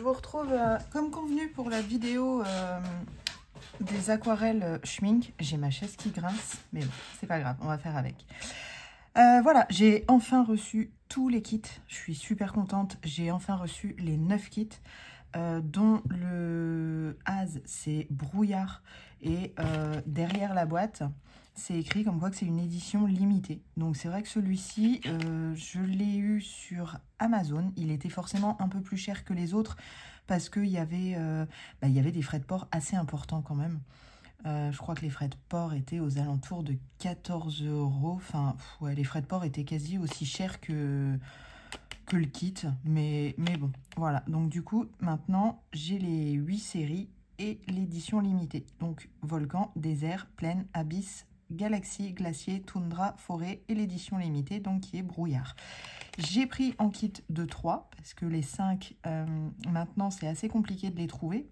je vous retrouve comme convenu pour la vidéo des aquarelles Schmink. J'ai ma chaise qui grince, mais bon, c'est pas grave, on va faire avec. Voilà, j'ai enfin reçu tous les kits. Je suis super contente. J'ai enfin reçu les 9 kits, dont le As, c'est brouillard. Et derrière la boîte, c'est écrit comme quoi que c'est une édition limitée. Donc c'est vrai que celui-ci, je l'ai eu sur Amazon. Il était forcément un peu plus cher que les autres parce qu'il y avait des frais de port assez importants quand même. Je crois que les frais de port étaient aux alentours de 14 €. Enfin, ouais, les frais de port étaient quasi aussi chers que le kit. Mais bon, voilà. Donc du coup, maintenant, j'ai les 8 séries et l'édition limitée. Donc Volcan, Désert, Plaine, Abysse, Galaxie, Glacier, Toundra, Forêt et l'édition limitée, donc qui est Brouillard. J'ai pris en kit de 3 parce que les 5, maintenant, c'est assez compliqué de les trouver.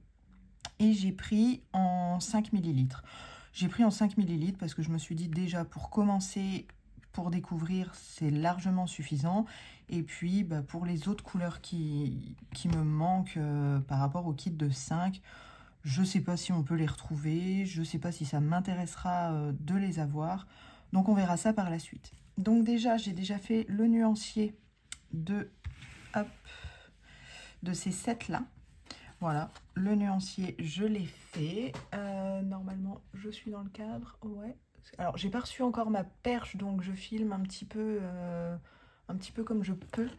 Et j'ai pris en 5 ml. J'ai pris en 5 ml parce que je me suis dit déjà pour commencer, pour découvrir, c'est largement suffisant. Et puis pour les autres couleurs qui me manquent par rapport au kit de 5, je ne sais pas si on peut les retrouver, je ne sais pas si ça m'intéressera de les avoir. Donc on verra ça par la suite. Donc déjà, j'ai déjà fait le nuancier de ces 7-là. Voilà, le nuancier, je l'ai fait. Normalement, je suis dans le cadre. Ouais. Alors, j'ai pas reçu encore ma perche, donc je filme un petit peu comme je peux.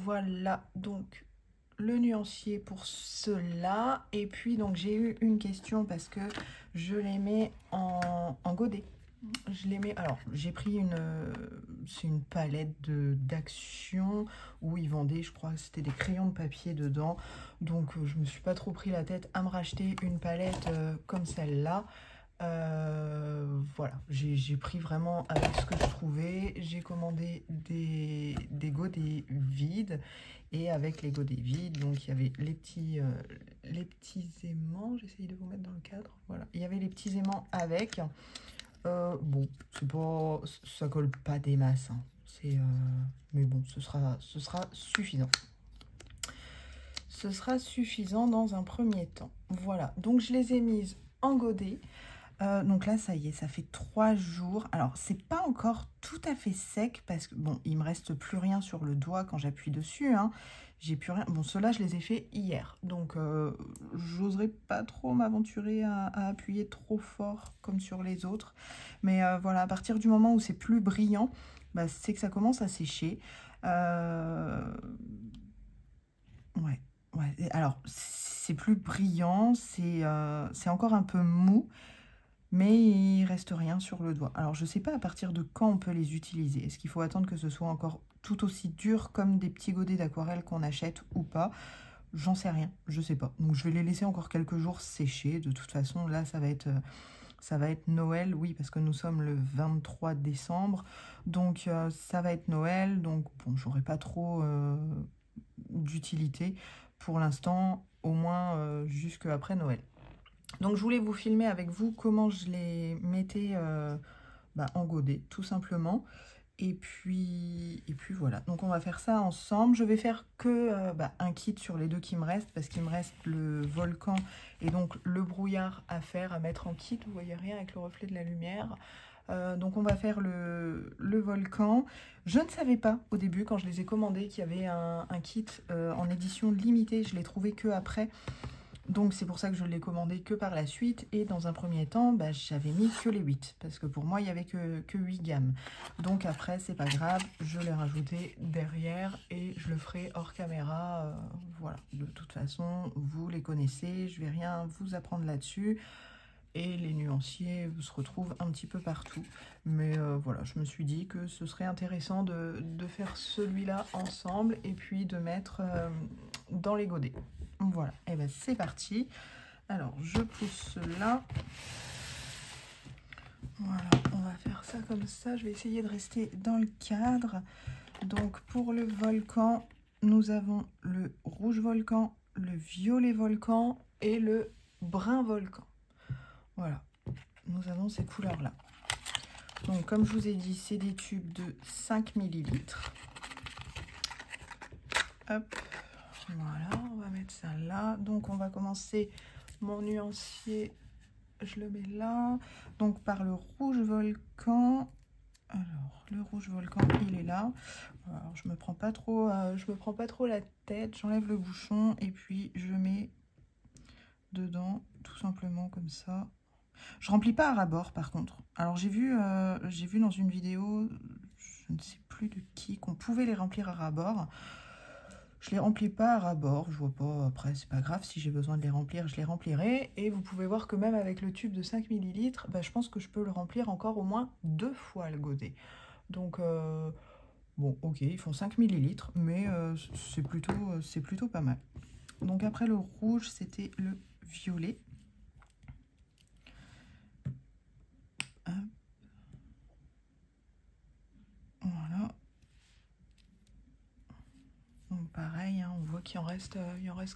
Voilà, donc le nuancier pour cela. Et puis, donc, j'ai eu une question parce que je les mets en godet. Je les mets. Alors, j'ai pris c'est une palette d'Action où ils vendaient, je crois que c'était des crayons de papier dedans. Donc, je me suis pas trop pris la tête à me racheter une palette comme celle-là. Voilà, j'ai pris vraiment avec ce que je trouvais. J'ai commandé des godets vides. Et avec les godets vides, donc il y avait les petits aimants. J'essaye de vous mettre dans le cadre. Voilà, il y avait les petits aimants avec. Bon, c'est pas, ça colle pas des masses, hein. Mais bon, ce sera suffisant. Ce sera suffisant dans un premier temps. Voilà, donc je les ai mises en godet. Donc là, ça y est, ça fait 3 jours. Alors, c'est pas encore tout à fait sec parce que, bon, il me reste plus rien sur le doigt quand j'appuie dessus, hein. J'ai plus rien. Bon, ceux-là, je les ai fait hier. Donc, j'oserais pas trop m'aventurer à appuyer trop fort comme sur les autres. Mais voilà, à partir du moment où c'est plus brillant, c'est que ça commence à sécher. Ouais. Alors, c'est plus brillant, c'est encore un peu mou. Mais il reste rien sur le doigt. Alors, je ne sais pas à partir de quand on peut les utiliser. Est-ce qu'il faut attendre que ce soit encore tout aussi dur comme des petits godets d'aquarelle qu'on achète ou pas? J'en sais rien, je sais pas. Donc, je vais les laisser encore quelques jours sécher. De toute façon, là, ça va être Noël. Oui, parce que nous sommes le 23 décembre. Donc, ça va être Noël. Donc, bon, j'aurai pas trop d'utilité pour l'instant, au moins jusqu'après Noël. Donc, je voulais vous filmer avec vous comment je les mettais en godet, tout simplement. Et puis voilà. Donc, on va faire ça ensemble. Je vais faire que un kit sur les deux qui me restent, parce qu'il me reste le Volcan et donc le brouillard à faire, à mettre en kit. Vous voyez rien avec le reflet de la lumière. Donc, on va faire le Volcan. Je ne savais pas au début, quand je les ai commandés, qu'il y avait un kit en édition limitée. Je l'ai trouvé que après. Donc c'est pour ça que je l'ai commandé que par la suite. Et dans un premier temps, j'avais mis que les 8. Parce que pour moi, il n'y avait que 8 gammes. Donc après, c'est pas grave. Je l'ai rajouté derrière. Et je le ferai hors caméra. Voilà. De toute façon, vous les connaissez. Je vais rien vous apprendre là-dessus. Et les nuanciers se retrouvent un petit peu partout. Mais voilà, je me suis dit que ce serait intéressant de faire celui-là ensemble. Et puis de mettre dans les godets. Voilà, et c'est parti. Alors, je pousse cela. Voilà, on va faire ça comme ça. Je vais essayer de rester dans le cadre. Donc, pour le volcan, nous avons le rouge volcan, le violet volcan et le brun volcan. Voilà, nous avons ces couleurs-là. Donc, comme je vous ai dit, c'est des tubes de 5 ml. Hop. Voilà, on va mettre ça là. Donc on va commencer mon nuancier, je le mets là. Donc par le rouge volcan. Alors le rouge volcan, il est là. Alors, je me prends pas trop la tête, j'enlève le bouchon et puis je mets dedans tout simplement comme ça. Je remplis pas à ras-bord par contre. Alors j'ai vu dans une vidéo, je ne sais plus de qui, qu'on pouvait les remplir à ras-bord. Je les remplis pas à ras-bord, je vois pas, après c'est pas grave, si j'ai besoin de les remplir, je les remplirai. Et vous pouvez voir que même avec le tube de 5 ml, bah, je pense que je peux le remplir encore au moins 2 fois le godet. Donc bon, ok, ils font 5 ml, mais c'est plutôt pas mal. Donc après le rouge, c'était le violet. Hop. Voilà. Donc pareil, hein, on voit qu'il en reste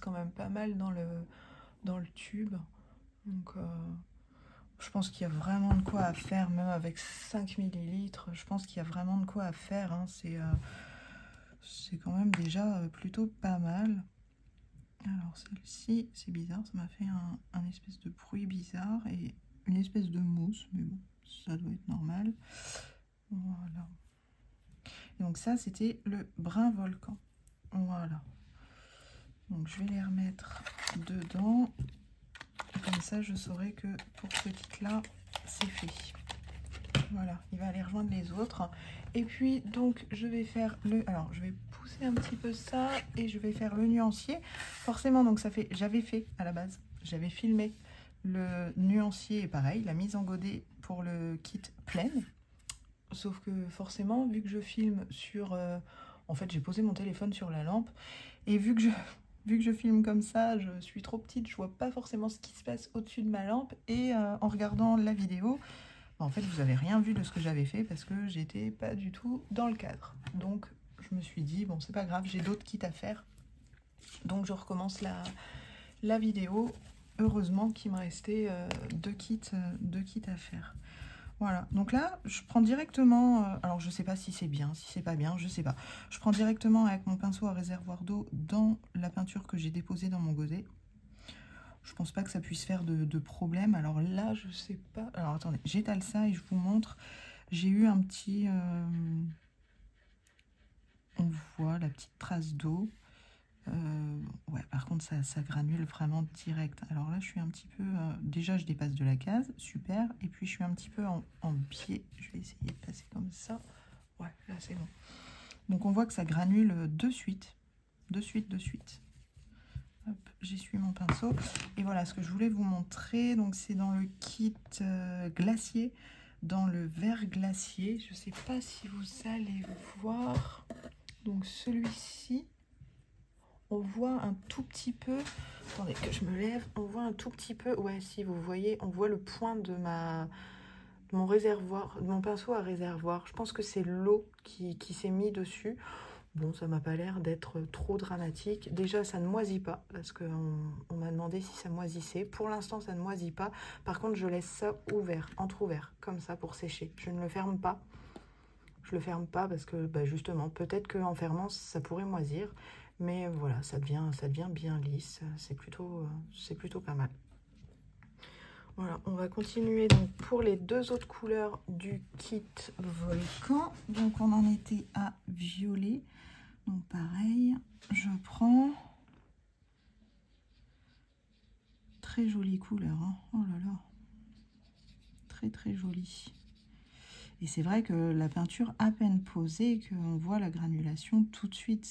quand même pas mal dans le tube. Donc je pense qu'il y a vraiment de quoi à faire, même avec 5 ml. Je pense qu'il y a vraiment de quoi à faire. Hein. C'est quand même déjà plutôt pas mal. Alors celle-ci, c'est bizarre, ça m'a fait un espèce de bruit bizarre et une espèce de mousse, mais bon, ça doit être normal. Voilà. Et donc ça, c'était le brun volcan. Voilà. Donc je vais les remettre dedans. Comme ça, je saurai que pour ce kit-là, c'est fait. Voilà, il va aller rejoindre les autres. Et puis, donc, je vais faire le... Alors, je vais pousser un petit peu ça et je vais faire le nuancier. Forcément, donc, ça fait... J'avais fait, à la base, j'avais filmé le nuancier, pareil, la mise en godet pour le kit pleine. Sauf que, forcément, vu que je filme sur... En fait, j'ai posé mon téléphone sur la lampe. Et vu que je filme comme ça, je suis trop petite, je vois pas forcément ce qui se passe au-dessus de ma lampe. Et en regardant la vidéo... En fait, vous n'avez rien vu de ce que j'avais fait parce que j'étais pas du tout dans le cadre. Donc, je me suis dit, bon, c'est pas grave, j'ai d'autres kits à faire. Donc, je recommence la vidéo. Heureusement qu'il me restait deux kits à faire. Voilà, donc là, je prends directement... alors, je sais pas si c'est bien, si c'est pas bien, je sais pas. Je prends directement avec mon pinceau à réservoir d'eau dans la peinture que j'ai déposée dans mon godet. Je pense pas que ça puisse faire de problème. Alors là, je sais pas. Alors attendez, j'étale ça et je vous montre. J'ai eu un petit... on voit la petite trace d'eau. Ouais, par contre, ça granule vraiment direct. Alors là, je suis un petit peu... déjà, je dépasse de la case. Super. Et puis, je suis un petit peu en biais. Je vais essayer de passer comme ça. Ouais, là, c'est bon. Donc, on voit que ça granule de suite. De suite. Hop, j'essuie mon pinceau. Et voilà ce que je voulais vous montrer. Donc, c'est dans le kit glacier, dans le vert glacier. Je ne sais pas si vous allez voir. Donc, celui-ci, on voit un tout petit peu. Attendez que je me lève. On voit un tout petit peu. Ouais, si vous voyez, on voit le point de mon réservoir, de mon pinceau à réservoir. Je pense que c'est l'eau qui s'est mis dessus. Bon, ça m'a pas l'air d'être trop dramatique. Déjà, ça ne moisit pas, parce qu'on m'a demandé si ça moisissait. Pour l'instant, ça ne moisit pas. Par contre, je laisse ça ouvert, entrouvert, comme ça, pour sécher. Je ne le ferme pas. Je le ferme pas parce que, bah, justement, peut-être qu'en fermant, ça pourrait moisir. Mais voilà, ça devient bien lisse. C'est plutôt pas mal. Voilà, on va continuer donc pour les deux autres couleurs du kit volcan. Donc, on en était à violet. Donc pareil, je prends, très jolie couleur, hein. Oh là là, très jolie. Et c'est vrai que la peinture à peine posée, qu'on voit la granulation tout de suite,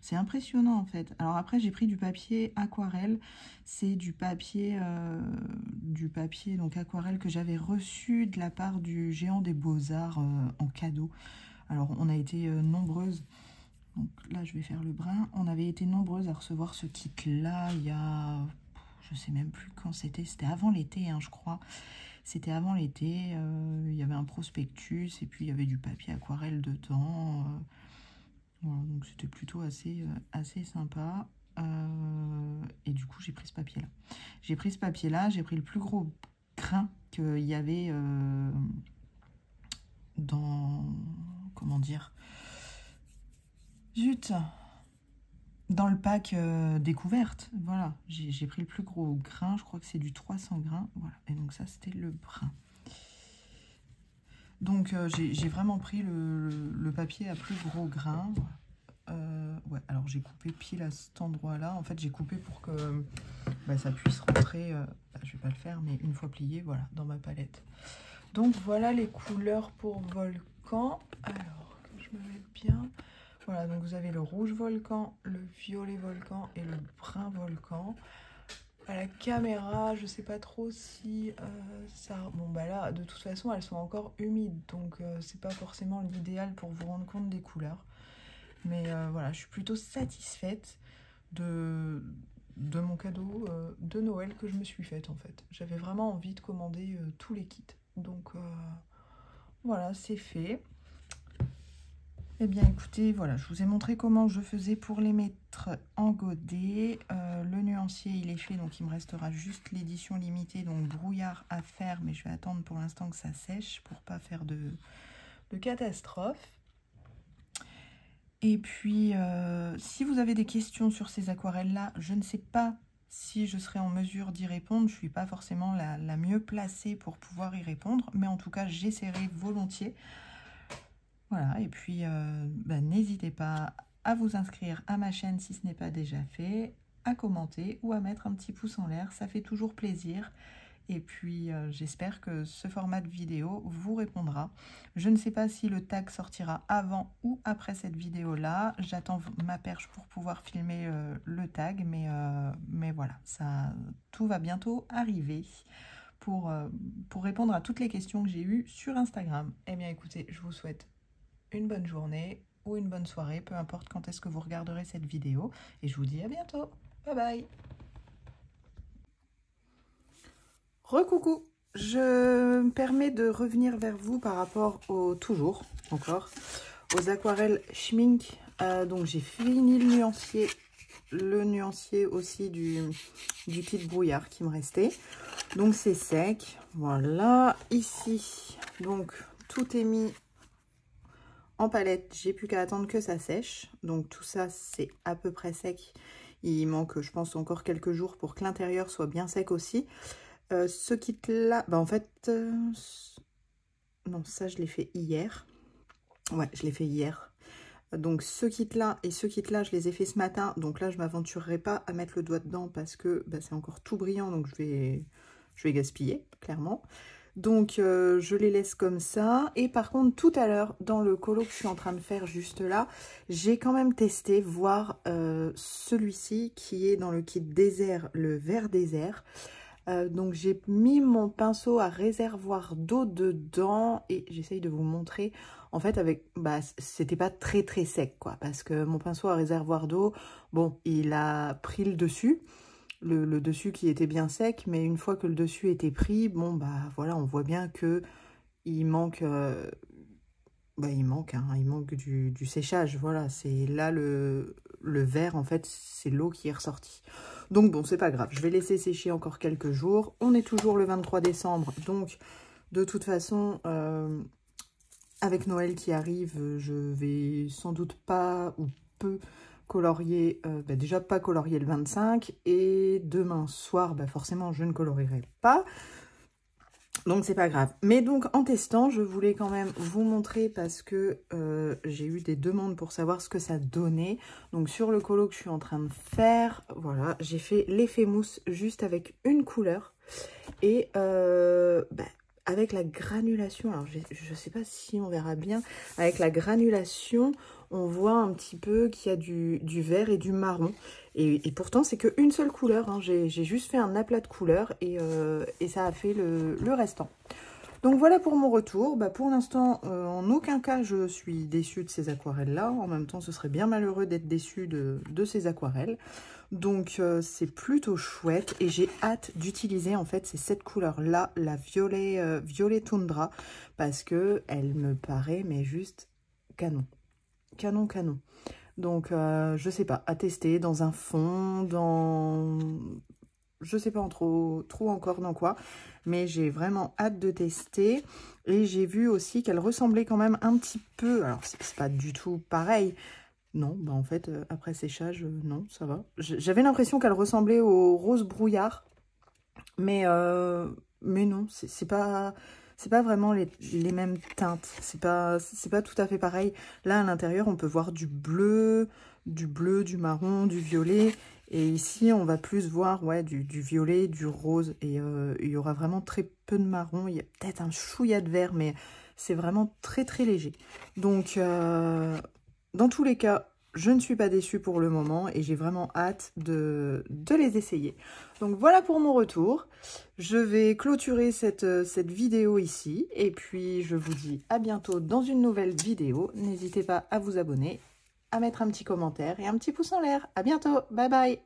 c'est impressionnant en fait. Alors après j'ai pris du papier aquarelle, c'est du papier donc aquarelle que j'avais reçu de la part du Géant des Beaux-Arts en cadeau. Alors on a été nombreuses. Donc là, je vais faire le brun. On avait été nombreuses à recevoir ce kit-là il y a... Je sais même plus quand c'était. C'était avant l'été, hein, je crois. C'était avant l'été. Il y avait un prospectus et puis il y avait du papier aquarelle dedans. Voilà, donc c'était plutôt assez sympa. Et du coup, j'ai pris ce papier-là. J'ai pris le plus gros grain qu'il y avait dans... Comment dire ? Zut! dans le pack découverte. Voilà, j'ai pris le plus gros grain, je crois que c'est du 300 grains. Voilà, et donc ça c'était le brun. Donc j'ai vraiment pris le papier à plus gros grain. Ouais, alors j'ai coupé pile à cet endroit-là. En fait, j'ai coupé pour que ça puisse rentrer, je vais pas le faire, mais une fois plié, voilà, dans ma palette. Donc voilà les couleurs pour volcan. Alors, que je me mette bien. Voilà, donc vous avez le rouge volcan, le violet volcan et le brun volcan. À la caméra, je sais pas trop si ça... Bon bah là, de toute façon, elles sont encore humides, donc c'est pas forcément l'idéal pour vous rendre compte des couleurs. Mais voilà, je suis plutôt satisfaite de mon cadeau de Noël que je me suis faite en fait. J'avais vraiment envie de commander tous les kits. Donc voilà, c'est fait. Eh bien écoutez, voilà, je vous ai montré comment je faisais pour les mettre en godet. Le nuancier il est fait, donc il me restera juste l'édition limitée, donc brouillard à faire, mais je vais attendre pour l'instant que ça sèche pour pas faire de catastrophe. Et puis, si vous avez des questions sur ces aquarelles-là, je ne sais pas si je serai en mesure d'y répondre. Je ne suis pas forcément la mieux placée pour pouvoir y répondre, mais en tout cas, j'essaierai volontiers. Voilà, et puis, n'hésitez pas à vous inscrire à ma chaîne si ce n'est pas déjà fait, à commenter ou à mettre un petit pouce en l'air, ça fait toujours plaisir. Et puis, j'espère que ce format de vidéo vous répondra. Je ne sais pas si le tag sortira avant ou après cette vidéo-là. J'attends ma perche pour pouvoir filmer le tag, mais voilà, tout va bientôt arriver pour répondre à toutes les questions que j'ai eues sur Instagram. Eh bien, écoutez, je vous souhaite une bonne journée ou une bonne soirée, peu importe quand est-ce que vous regarderez cette vidéo. Et je vous dis à bientôt. Bye bye. Recoucou, je me permets de revenir vers vous par rapport toujours aux aquarelles Schmink. Donc j'ai fini le nuancier aussi du kit brouillard qui me restait. Donc c'est sec, voilà. Ici, donc tout est mis en palette, j'ai plus qu'à attendre que ça sèche. Donc tout ça c'est à peu près sec. Il manque, je pense, encore quelques jours pour que l'intérieur soit bien sec aussi. Ce kit là, en fait, non, ça je l'ai fait hier. Ouais, je l'ai fait hier. Donc ce kit là et ce kit là, je les ai fait ce matin. Donc là, je m'aventurerai pas à mettre le doigt dedans parce que c'est encore tout brillant. Donc je vais gaspiller, clairement. Donc je les laisse comme ça. Et par contre, tout à l'heure, dans le colo que je suis en train de faire juste là, j'ai quand même testé, voir celui-ci qui est dans le kit désert, le vert désert. Donc j'ai mis mon pinceau à réservoir d'eau dedans et j'essaye de vous montrer. En fait, avec c'était pas très sec quoi, parce que mon pinceau à réservoir d'eau, bon, il a pris le dessus, le dessus qui était bien sec, mais une fois que le dessus était pris, bon voilà, on voit bien que il manque, il manque du séchage. Voilà, c'est là le vert en fait, c'est l'eau qui est ressortie. Donc bon, c'est pas grave, je vais laisser sécher encore quelques jours. On est toujours le 23 décembre, donc de toute façon, avec Noël qui arrive, je vais sans doute pas ou peu colorier, déjà pas colorier le 25, et demain soir, forcément, je ne colorierai pas. Donc c'est pas grave. Mais donc en testant, je voulais quand même vous montrer parce que j'ai eu des demandes pour savoir ce que ça donnait. Donc sur le colo que je suis en train de faire, voilà, j'ai fait l'effet mousse juste avec une couleur. Et avec la granulation, alors je sais pas si on verra bien, avec la granulation, on voit un petit peu qu'il y a du vert et du marron. Et pourtant, c'est qu'une seule couleur, hein. J'ai juste fait un aplat de couleurs et ça a fait le restant. Donc voilà pour mon retour. Pour l'instant, en aucun cas, je suis déçue de ces aquarelles-là. En même temps, ce serait bien malheureux d'être déçue de ces aquarelles. Donc c'est plutôt chouette et j'ai hâte d'utiliser en fait ces 7 couleurs-là, la violet toundra, parce que elle me paraît mais juste canon. Canon. Donc je sais pas, à tester dans un fond, dans... Je sais pas trop encore dans quoi, mais j'ai vraiment hâte de tester. Et j'ai vu aussi qu'elle ressemblait quand même un petit peu, alors c'est pas du tout pareil, non, bah en fait, après séchage, non, ça va. J'avais l'impression qu'elle ressemblait au rose brouillard, mais non, c'est pas vraiment les mêmes teintes. C'est pas tout à fait pareil. Là, à l'intérieur, on peut voir du bleu, du marron, du violet. Et ici, on va plus voir ouais, du violet, du rose. Et il y aura vraiment très peu de marron. Il y a peut-être un chouïa de vert, mais c'est vraiment très, très léger. Donc, dans tous les cas, je ne suis pas déçue pour le moment et j'ai vraiment hâte de les essayer. Donc voilà pour mon retour. Je vais clôturer cette vidéo ici et puis je vous dis à bientôt dans une nouvelle vidéo. N'hésitez pas à vous abonner, à mettre un petit commentaire et un petit pouce en l'air. À bientôt, bye bye!